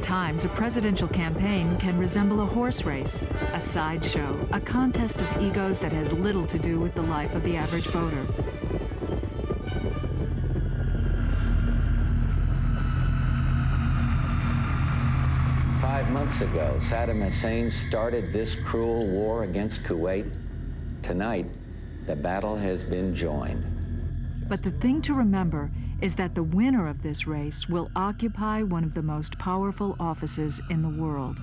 times, a presidential campaign can resemble a horse race, a sideshow, a contest of egos that has little to do with the life of the average voter. Five months ago, Saddam Hussein started this cruel war against Kuwait. Tonight, the battle has been joined. But the thing to remember is that the winner of this race will occupy one of the most powerful offices in the world.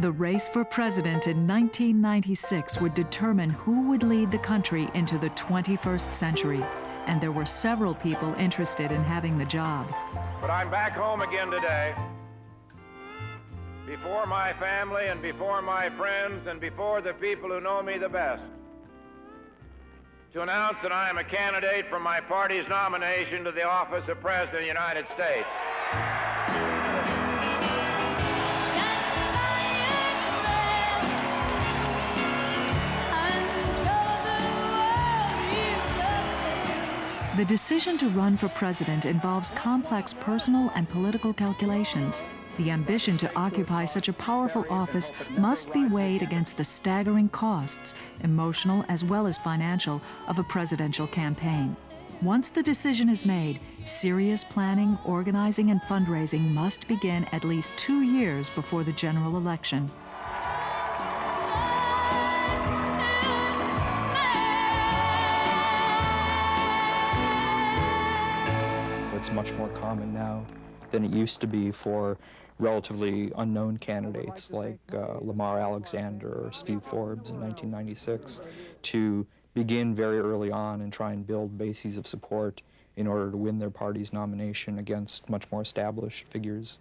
The race for president in 1996 would determine who would lead the country into the 21st century, and there were several people interested in having the job. But I'm back home again today, before my family and before my friends and before the people who know me the best, to announce that I am a candidate for my party's nomination to the office of President of the United States. The decision to run for president involves complex personal and political calculations. The ambition to occupy such a powerful office must be weighed against the staggering costs, emotional as well as financial, of a presidential campaign. Once the decision is made, serious planning, organizing, and fundraising must begin at least 2 years before the general election. It's much more common now than it used to be for relatively unknown candidates like Lamar Alexander or Steve Forbes in 1996 to begin very early on and try and build bases of support in order to win their party's nomination against much more established figures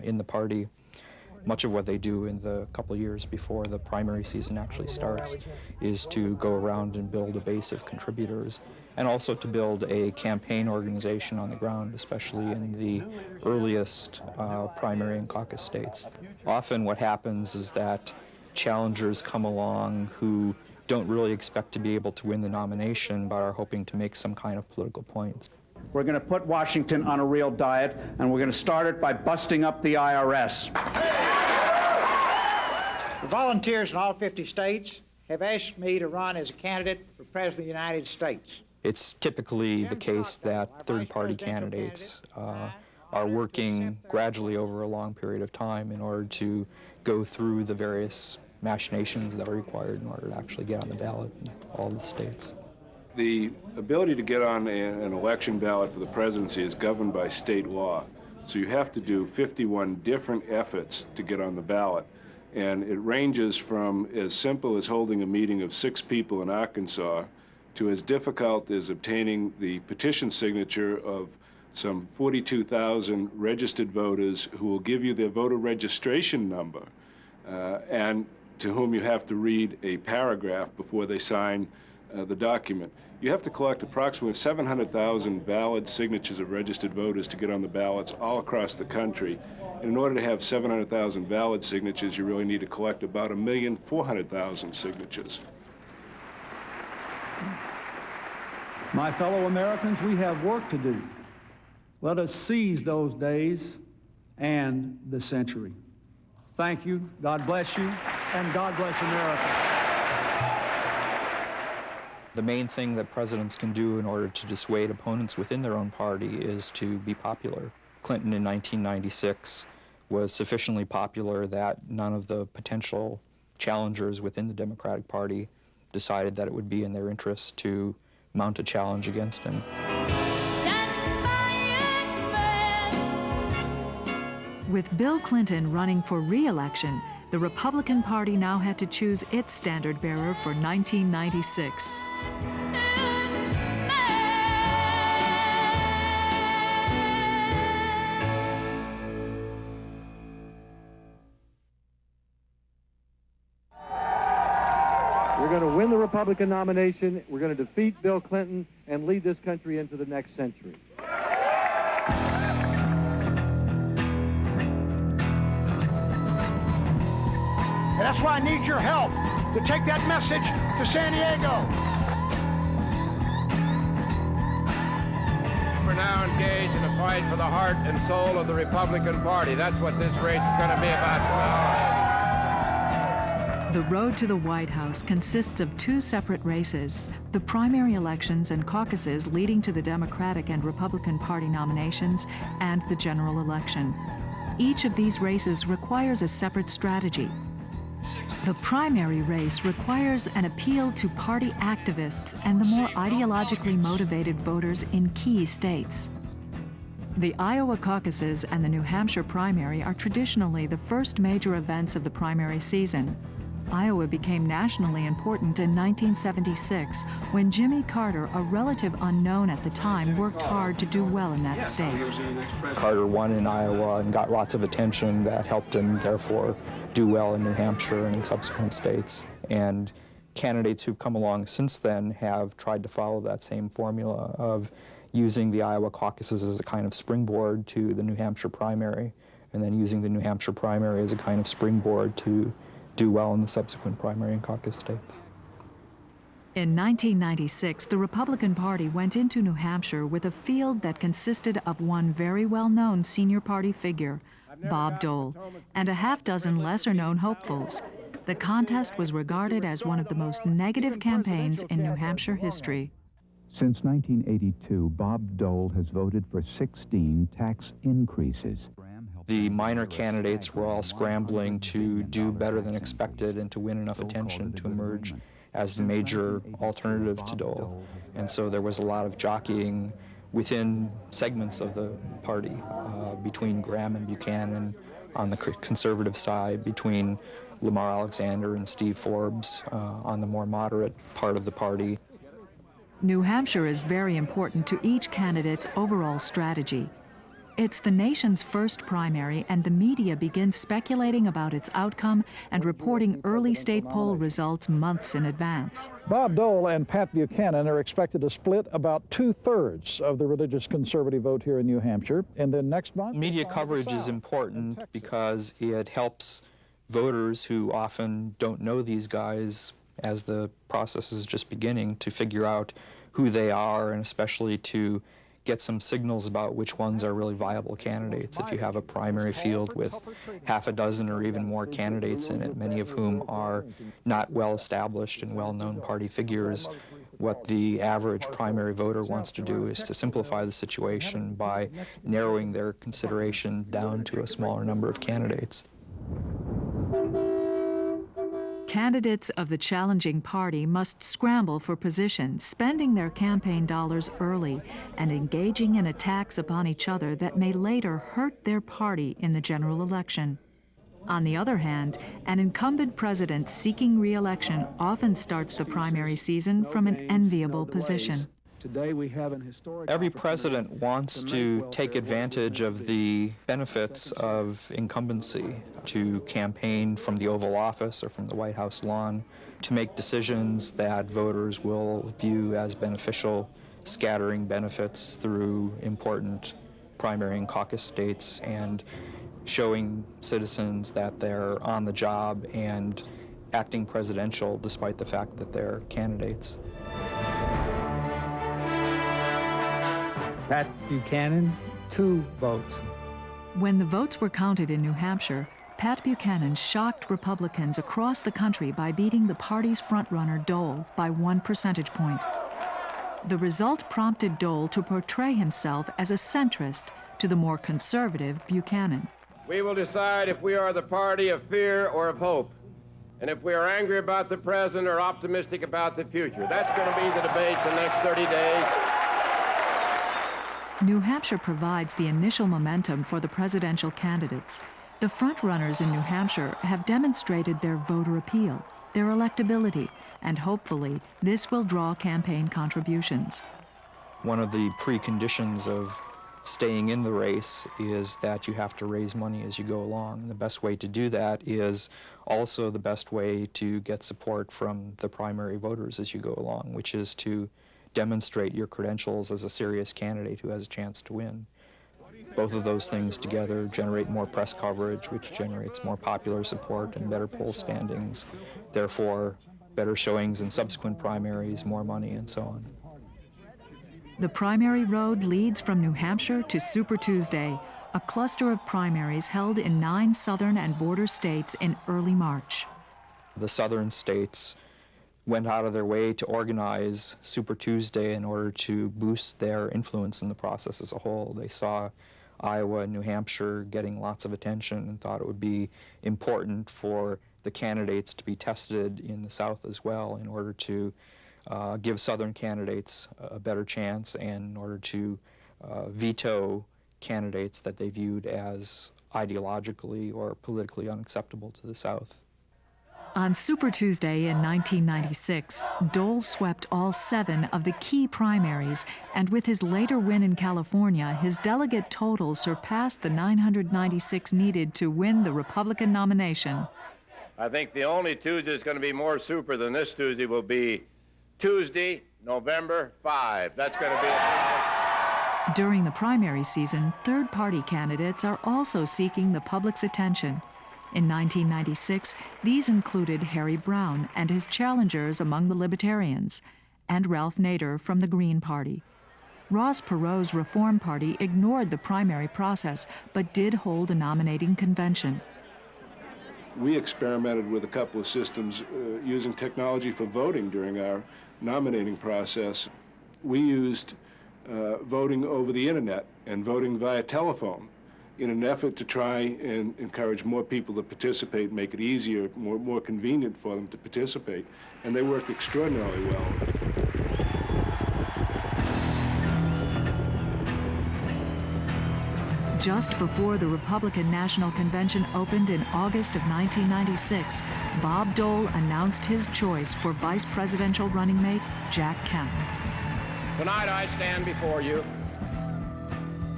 in the party. Much of what they do in the couple of years before the primary season actually starts is to go around and build a base of contributors, and also to build a campaign organization on the ground, especially in the earliest primary and caucus states. Often what happens is that challengers come along who don't really expect to be able to win the nomination, but are hoping to make some kind of political points. We're going to put Washington on a real diet, and we're going to start it by busting up the IRS. The volunteers in all 50 states have asked me to run as a candidate for President of the United States. It's typically the case that third-party candidates are working gradually over a long period of time in order to go through the various machinations that are required in order to actually get on the ballot in all the states. The ability to get on an election ballot for the presidency is governed by state law. So you have to do 51 different efforts to get on the ballot. And it ranges from as simple as holding a meeting of 6 people in Arkansas to as difficult as obtaining the petition signature of some 42,000 registered voters who will give you their voter registration number and to whom you have to read a paragraph before they sign the document. You have to collect approximately 700,000 valid signatures of registered voters to get on the ballots all across the country. And in order to have 700,000 valid signatures, you really need to collect about 1,400,000 signatures. My fellow Americans, we have work to do. Let us seize those days and the century. Thank you, God bless you, and God bless America. The main thing that presidents can do in order to dissuade opponents within their own party is to be popular. Clinton in 1996 was sufficiently popular that none of the potential challengers within the Democratic Party decided that it would be in their interest to mount a challenge against him. With Bill Clinton running for re-election, the Republican Party now had to choose its standard bearer for 1996. We're going to win the Republican nomination, we're going to defeat Bill Clinton, and lead this country into the next century. That's why I need your help to take that message to San Diego. We're now engaged in a fight for the heart and soul of the Republican Party. That's what this race is going to be about tomorrow. The road to the White House consists of two separate races, the primary elections and caucuses leading to the Democratic and Republican Party nominations, and the general election. Each of these races requires a separate strategy. The primary race requires an appeal to party activists and the more ideologically motivated voters in key states. The Iowa caucuses and the New Hampshire primary are traditionally the first major events of the primary season. Iowa became nationally important in 1976 when Jimmy Carter, a relative unknown at the time, worked hard to do well in that state. Carter won in Iowa and got lots of attention that helped him, therefore, do well in New Hampshire and in subsequent states. And candidates who've come along since then have tried to follow that same formula of using the Iowa caucuses as a kind of springboard to the New Hampshire primary, and then using the New Hampshire primary as a kind of springboard to do well in the subsequent primary and caucus states. In 1996, the Republican Party went into New Hampshire with a field that consisted of one very well-known senior party figure, Bob Dole, and a half-dozen lesser-known hopefuls. The contest was regarded as one of the most negative campaigns in New Hampshire history. Since 1982, Bob Dole has voted for 16 tax increases. The minor candidates were all scrambling to do better than expected and to win enough attention to emerge as the major alternative to Dole. And so there was a lot of jockeying within segments of the party, between Graham and Buchanan on the conservative side, between Lamar Alexander and Steve Forbes on the more moderate part of the party. New Hampshire is very important to each candidate's overall strategy. It's the nation's first primary, and the media begins speculating about its outcome and reporting early state poll results months in advance. Bob Dole and Pat Buchanan are expected to split about 2/3 of the religious conservative vote here in New Hampshire. And then next month, media coverage is important because it helps voters who often don't know these guys as the process is just beginning to figure out who they are, and especially to get some signals about which ones are really viable candidates. If you have a primary field with half a dozen or even more candidates in it, many of whom are not well-established and well-known party figures, what the average primary voter wants to do is to simplify the situation by narrowing their consideration down to a smaller number of candidates. Candidates of the challenging party must scramble for position, spending their campaign dollars early and engaging in attacks upon each other that may later hurt their party in the general election. On the other hand, an incumbent president seeking re-election often starts the primary season from an enviable position. Today we have an historic Every president wants to take advantage of the benefits of incumbency, to campaign from the Oval Office or from the White House lawn, to make decisions that voters will view as beneficial, scattering benefits through important primary and caucus states, and showing citizens that they're on the job and acting presidential despite the fact that they're candidates. Pat Buchanan, 2 votes. When the votes were counted in New Hampshire, Pat Buchanan shocked Republicans across the country by beating the party's frontrunner Dole by 1 percentage point. The result prompted Dole to portray himself as a centrist to the more conservative Buchanan. We will decide if we are the party of fear or of hope, and if we are angry about the present or optimistic about the future. That's going to be the debate the next 30 days. New Hampshire provides the initial momentum for the presidential candidates. The frontrunners in New Hampshire have demonstrated their voter appeal, their electability, and hopefully this will draw campaign contributions. One of the preconditions of staying in the race is that you have to raise money as you go along. And the best way to do that is also the best way to get support from the primary voters as you go along, which is to demonstrate your credentials as a serious candidate who has a chance to win. Both of those things together generate more press coverage, which generates more popular support and better poll standings, therefore better showings in subsequent primaries, more money, and so on. The primary road leads from New Hampshire to Super Tuesday, a cluster of primaries held in 9 southern and border states in early March. The southern states went out of their way to organize Super Tuesday in order to boost their influence in the process as a whole. They saw Iowa and New Hampshire getting lots of attention and thought it would be important for the candidates to be tested in the South as well in order to give Southern candidates a better chance and in order to veto candidates that they viewed as ideologically or politically unacceptable to the South. On Super Tuesday in 1996, Dole swept all 7 of the key primaries, and with his later win in California, his delegate total surpassed the 996 needed to win the Republican nomination. I think the only Tuesday that's going to be more super than this Tuesday will be Tuesday, November 5. That's going to be it. During the primary season, third-party candidates are also seeking the public's attention. In 1996, these included Harry Browne and his challengers among the Libertarians, and Ralph Nader from the Green Party. Ross Perot's Reform Party ignored the primary process, but did hold a nominating convention. We experimented with a couple of systems using technology for voting during our nominating process. We used voting over the internet and voting via telephone in an effort to try and encourage more people to participate, make it easier, more convenient for them to participate. And they worked extraordinarily well. Just before the Republican National Convention opened in August of 1996, Bob Dole announced his choice for vice presidential running mate Jack Kemp. Tonight I stand before you,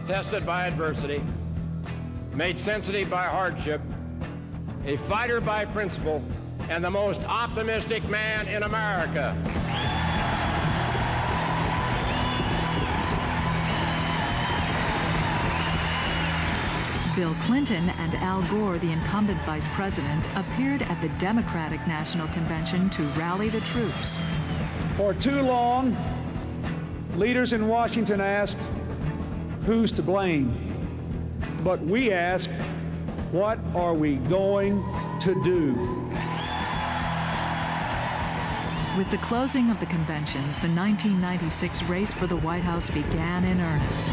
tested by adversity, made sensitive by hardship, a fighter by principle, and the most optimistic man in America. Bill Clinton and Al Gore, the incumbent vice president, appeared at the Democratic National Convention to rally the troops. For too long, leaders in Washington asked, who's to blame? But we ask, what are we going to do? With the closing of the conventions, the 1996 race for the White House began in earnest.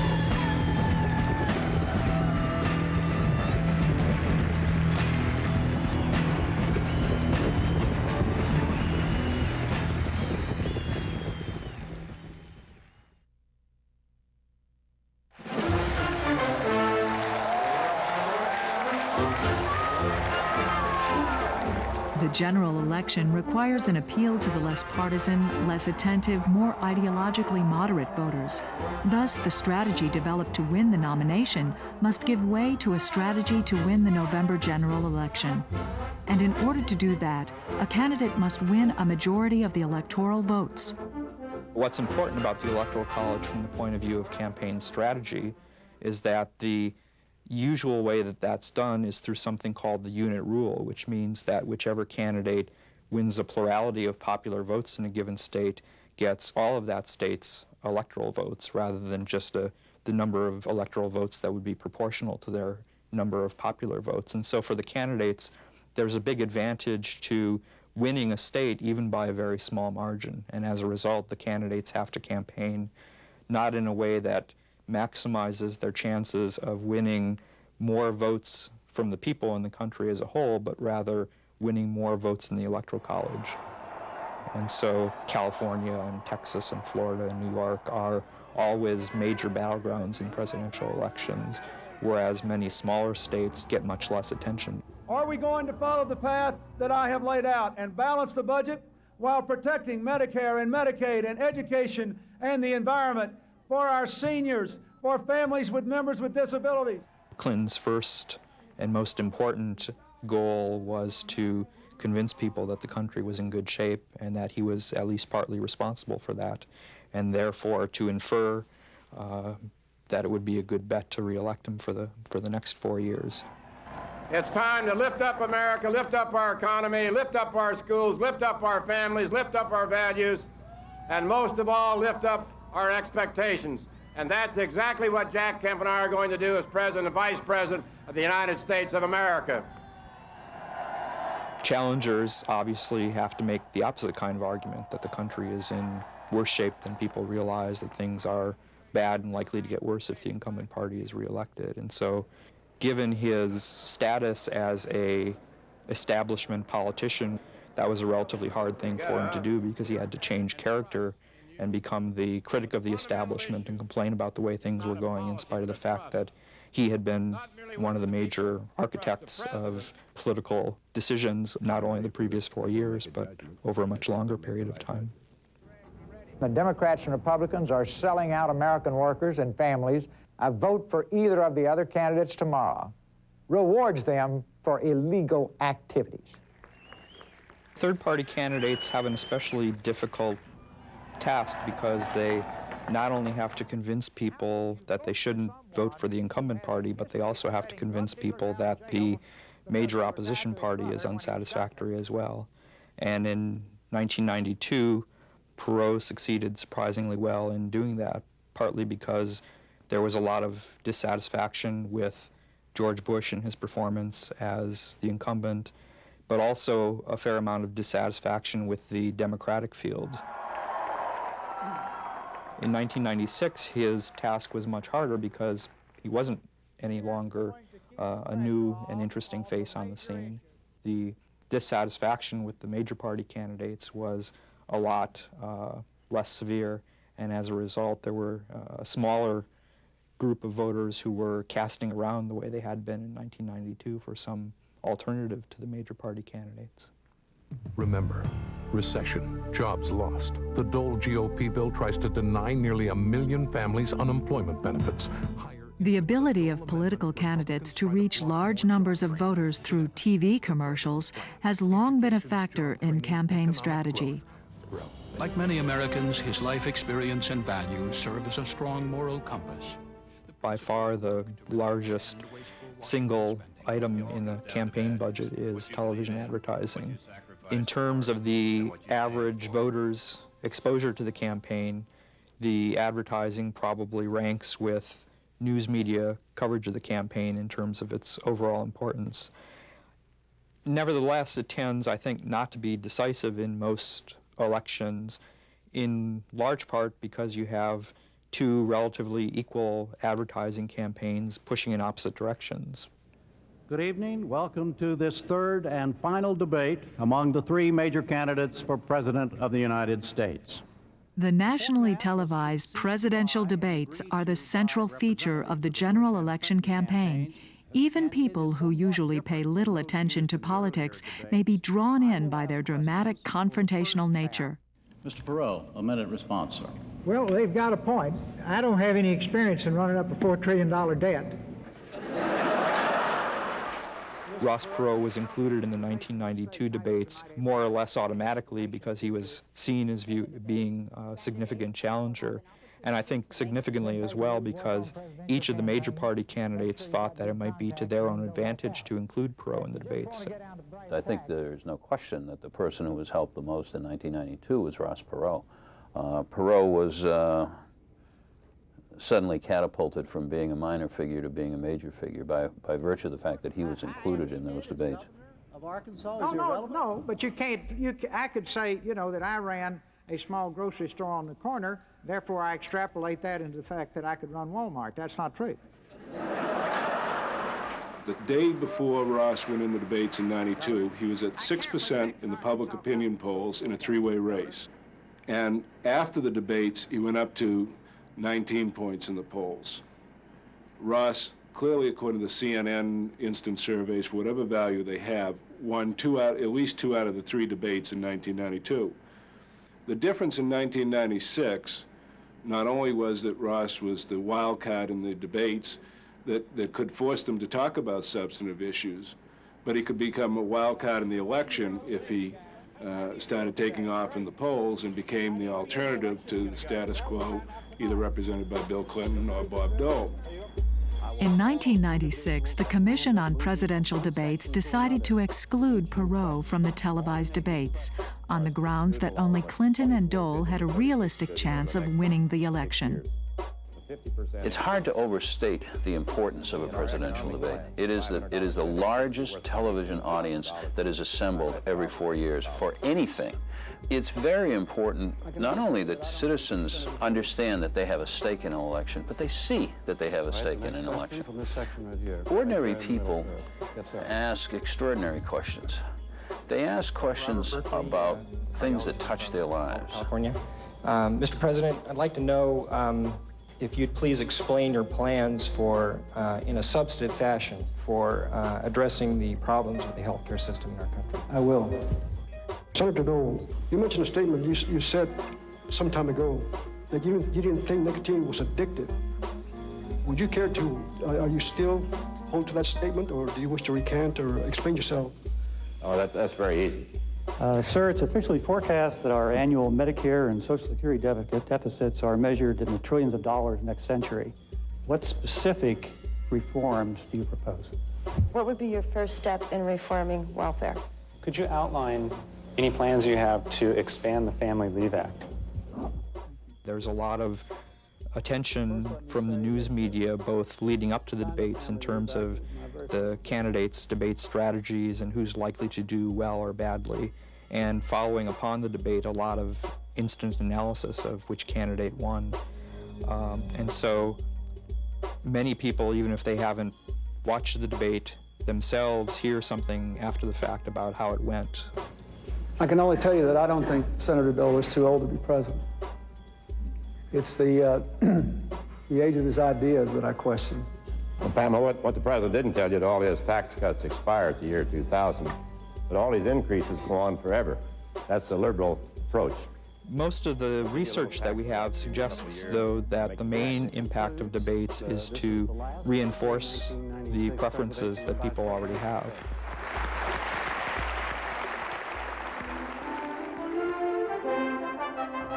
The general election requires an appeal to the less partisan, less attentive, more ideologically moderate voters. Thus, the strategy developed to win the nomination must give way to a strategy to win the November general election. And in order to do that, a candidate must win a majority of the electoral votes. What's important about the Electoral College from the point of view of campaign strategy is that the usual way that that's done is through something called the unit rule, which means that whichever candidate wins a plurality of popular votes in a given state gets all of that state's electoral votes rather than just the number of electoral votes that would be proportional to their number of popular votes. And so for the candidates, there's a big advantage to winning a state even by a very small margin. And as a result, the candidates have to campaign not in a way that maximizes their chances of winning more votes from the people in the country as a whole, but rather winning more votes in the Electoral College. And so California and Texas and Florida and New York are always major battlegrounds in presidential elections, whereas many smaller states get much less attention. Are we going to follow the path that I have laid out and balance the budget while protecting Medicare and Medicaid and education and the environment for our seniors, for families with members with disabilities? Clinton's first and most important goal was to convince people that the country was in good shape and that he was at least partly responsible for that, and therefore to infer that it would be a good bet to re-elect him for the next 4 years. It's time to lift up America, lift up our economy, lift up our schools, lift up our families, lift up our values, and most of all, lift up our expectations. And that's exactly what Jack Kemp and I are going to do as President and Vice President of the United States of America. Challengers obviously have to make the opposite kind of argument, that the country is in worse shape than people realize, that things are bad and likely to get worse if the incumbent party is reelected. And so, given his status as a establishment politician, that was a relatively hard thing for him to do, because he had to change character and become the critic of the establishment and complain about the way things were going, in spite of the fact that he had been one of the major architects of political decisions, not only the previous 4 years, but over a much longer period of time. The Democrats and Republicans are selling out American workers and families. A vote for either of the other candidates tomorrow rewards them for illegal activities. Third-party candidates have an especially difficult task, because they not only have to convince people that they shouldn't vote for the incumbent party, but they also have to convince people that the major opposition party is unsatisfactory as well. And in 1992, Perot succeeded surprisingly well in doing that, partly because there was a lot of dissatisfaction with George Bush and his performance as the incumbent, but also a fair amount of dissatisfaction with the Democratic field. In 1996, his task was much harder, because he wasn't any longer a new and interesting face on the scene. The dissatisfaction with the major party candidates was a lot less severe, and as a result, there were a smaller group of voters who were casting around the way they had been in 1992 for some alternative to the major party candidates. Remember, recession, jobs lost. The Dole GOP bill tries to deny nearly 1 million families unemployment benefits. The ability of political candidates to reach large numbers of voters through TV commercials has long been a factor in campaign strategy. Like many Americans, his life experience and values serve as a strong moral compass. By far the largest single item in the campaign budget is television advertising. In terms of the average voter's exposure to the campaign, the advertising probably ranks with news media coverage of the campaign in terms of its overall importance. Nevertheless, it tends, I think, not to be decisive in most elections, in large part because you have two relatively equal advertising campaigns pushing in opposite directions. Good evening. Welcome to this third and final debate among the three major candidates for President of the United States. The nationally televised presidential debates are the central feature of the general election campaign. Even people who usually pay little attention to politics may be drawn in by their dramatic confrontational nature. Mr. Perot, a minute response, sir. Well, they've got a point. I don't have any experience in running up a $4 trillion debt. Ross Perot was included in the 1992 debates more or less automatically because he was seen as being a significant challenger, and I think significantly as well because each of the major party candidates thought that it might be to their own advantage to include Perot in the debates. I think there's no question that the person who was helped the most in 1992 was Ross Perot. Perot was suddenly catapulted from being a minor figure to being a major figure by virtue of the fact that he was included in those debates. Of Arkansas? No, but you can't, I could say, that I ran a small grocery store on the corner, therefore I extrapolate that into the fact that I could run Walmart. That's not true. The day before Ross went in the debates in '92, he was at 6% in the public opinion polls in a three-way race. And after the debates, he went up to 19 points in the polls. Ross, clearly according to the CNN instant surveys, for whatever value they have, won at least two out of the three debates in 1992. The difference in 1996 not only was that Ross was the wild card in the debates that could force them to talk about substantive issues, but he could become a wild card in the election if he started taking off in the polls and became the alternative to the status quo, either represented by Bill Clinton or Bob Dole. In 1996, the Commission on Presidential Debates decided to exclude Perot from the televised debates on the grounds that only Clinton and Dole had a realistic chance of winning the election. It's hard to overstate the importance of a presidential debate. It is the largest television audience that is assembled every 4 years for anything. It's very important not only that citizens understand that they have a stake in an election, but they see that they have a stake in an election. Ordinary people ask extraordinary questions. They ask questions about things that touch their lives. California. Mr. President, I'd like to know if you'd please explain your plans for, in a substantive fashion, for addressing the problems with the healthcare system in our country. I will. Senator Dole, you mentioned a statement you said some time ago that you didn't think nicotine was addictive. Would you care to, are you still hold to that statement, or do you wish to recant or explain yourself? Oh, that's very easy. Sir, it's officially forecast that our annual Medicare and Social Security deficits are measured in the trillions of dollars next century. What specific reforms do you propose? What would be your first step in reforming welfare? Could you outline any plans you have to expand the Family Leave Act? There's a lot of attention from the news media, both leading up to the debates in terms of the candidates' debate strategies and who's likely to do well or badly, and following upon the debate, a lot of instant analysis of which candidate won. And so many people, even if they haven't watched the debate themselves, hear something after the fact about how it went. I can only tell you that I don't think Senator Dole is too old to be president. It's the age of his ideas that I question. Well, Pamela, what the president didn't tell you, that all his tax cuts expire at the year 2000, but all these increases go on forever. That's the liberal approach. Most of the research that we have suggests, though, that the main impact of debates is to reinforce the preferences that people already have.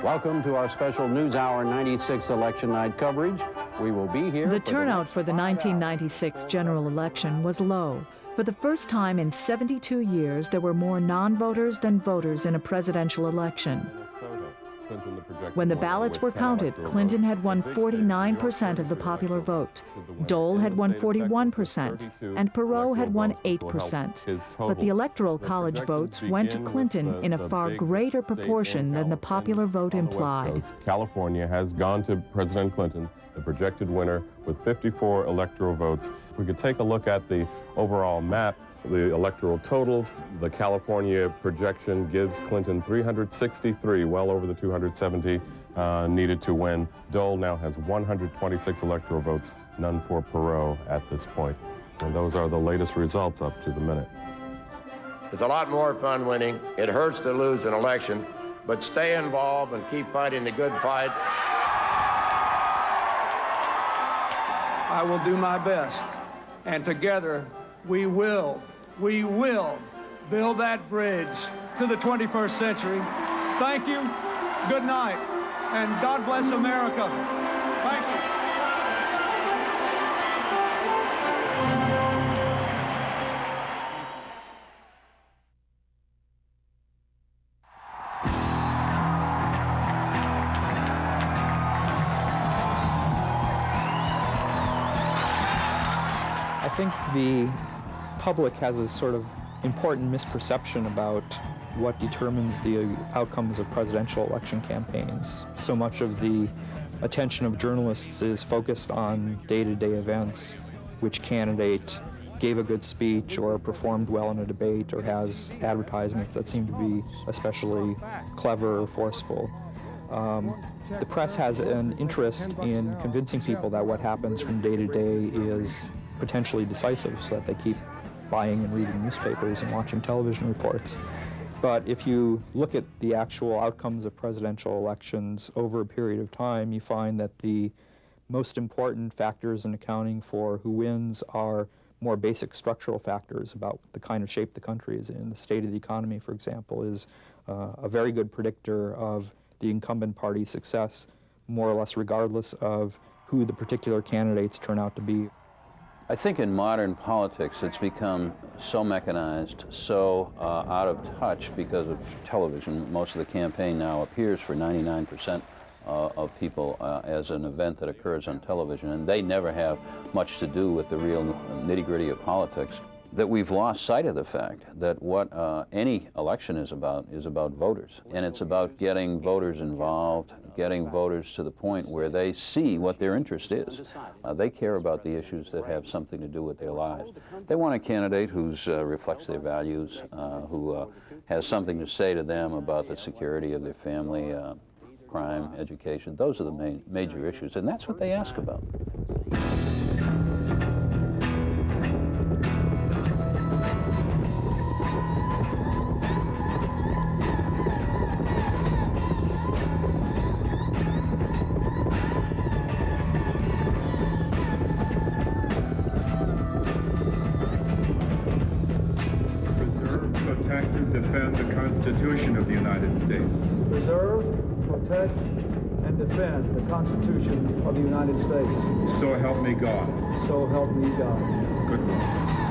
Welcome to our special NewsHour 96 election night coverage. We will be here. The turnout for the 1996 general election was low. For the first time in 72 years, there were more non-voters than voters in a presidential election. When the ballots were counted, Clinton had won 49% of the popular vote. Dole had won 41%, and Perot had won 8%. But the Electoral College votes went to Clinton in a far greater proportion than the popular vote implied. California has gone to President Clinton, the projected winner, with 54 electoral votes. If we could take a look at the overall map, the electoral totals, the California projection gives Clinton 363, well over the 270 needed to win. Dole now has 126 electoral votes, none for Perot at this point. And those are the latest results up to the minute. It's a lot more fun winning. It hurts to lose an election, but stay involved and keep fighting the good fight. I will do my best, and together we will build that bridge to the 21st century. Thank you, good night, and God bless America. Thank you. I think the public has a sort of important misperception about what determines the outcomes of presidential election campaigns. So much of the attention of journalists is focused on day-to-day events, which candidate gave a good speech or performed well in a debate or has advertisements that seem to be especially clever or forceful. The press has an interest in convincing people that what happens from day to day is potentially decisive, so that they keep buying and reading newspapers and watching television reports. But if you look at the actual outcomes of presidential elections over a period of time, you find that the most important factors in accounting for who wins are more basic structural factors about the kind of shape the country is in. The state of the economy, for example, is a very good predictor of the incumbent party's success, more or less regardless of who the particular candidates turn out to be. I think in modern politics it's become so mechanized, so out of touch because of television. Most of the campaign now appears for 99% of people as an event that occurs on television, and they never have much to do with the real nitty-gritty of politics, that we've lost sight of the fact that what any election is about voters. And it's about getting voters involved, getting voters to the point where they see what their interest is. They care about the issues that have something to do with their lives. They want a candidate who reflects their values, who has something to say to them about the security of their family, crime, education. Those are the major issues, and that's what they ask about. Defend the Constitution of the United States. Preserve, protect, and defend the Constitution of the United States. So help me God. So help me God. Good one.